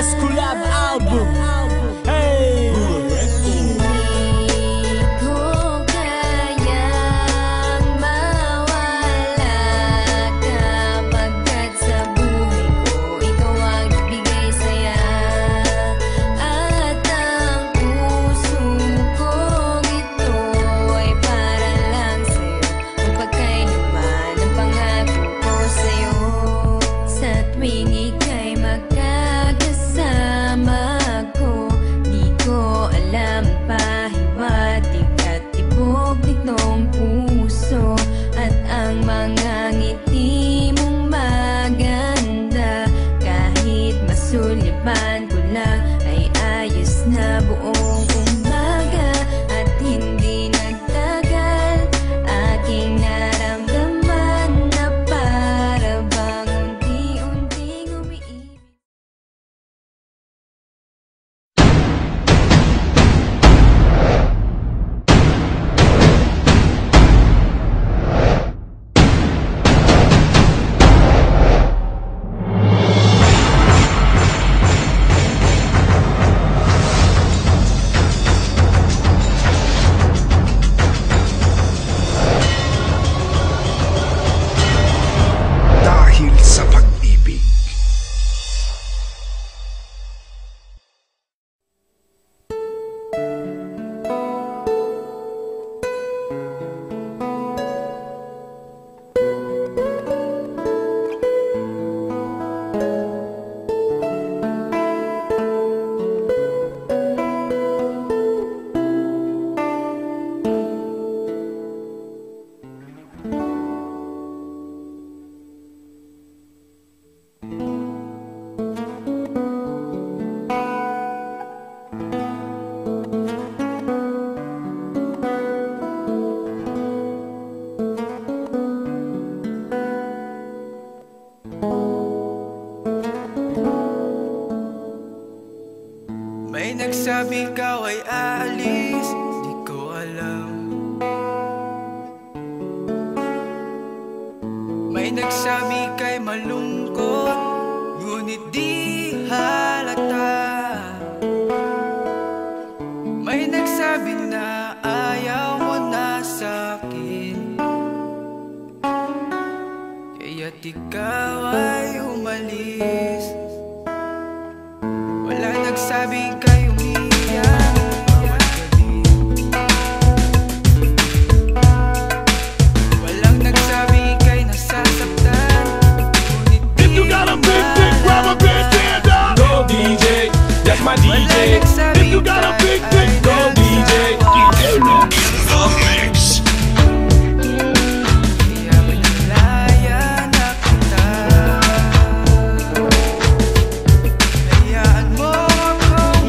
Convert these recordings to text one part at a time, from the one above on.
best collab album. Hey! Sulipan ko lang ay ayos na buong umaga at hindi nagtagal. Aking naramdaman na para bang unti-unting umiibig. Sa pag-ibig. May nagsabi ikaw ay aalis, di ko alam. May nagsabi kay malungkot, ngunit di halata. May nagsabi na ayaw mo na sa'kin, kaya't ikaw ay umalis. Wala nagsabi kay umiiyak bawat gabi. Walang nagsabi kay nasasaktan, ngunit di If you got a big dick, grab a big hand up. Go DJ, that's my DJ. If you got a big dick, go DJ. In the mix. Kaya malaya na kita. Hayaan mo akong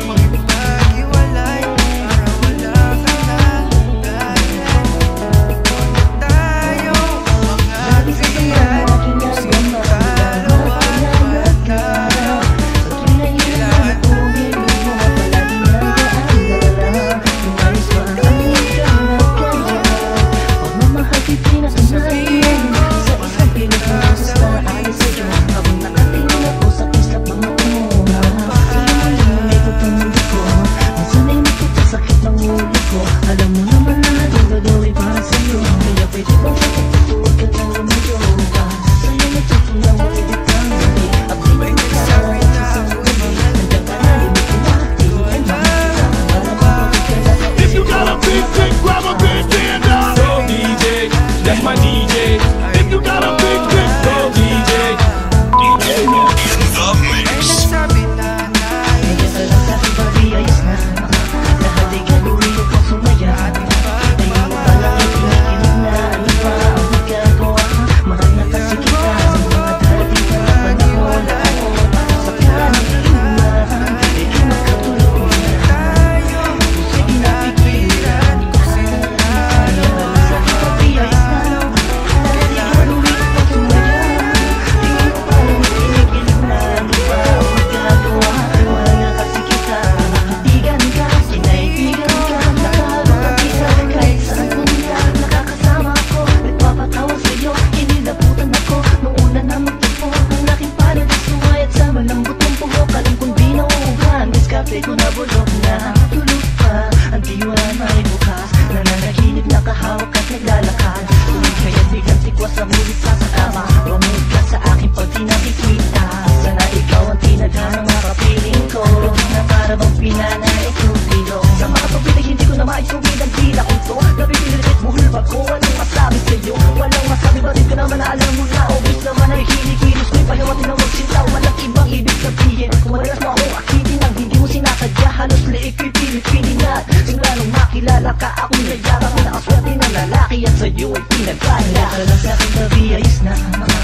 madalas mo akong akitin nang hindi mo sinasadya. Halos liig ko'y pilit-pilit at simula nung makilala ka ako'y nagyarap. Nakaswerte ng lalaki at sa'yo ay pinagpala. Kala sa aking tabi ayos na mga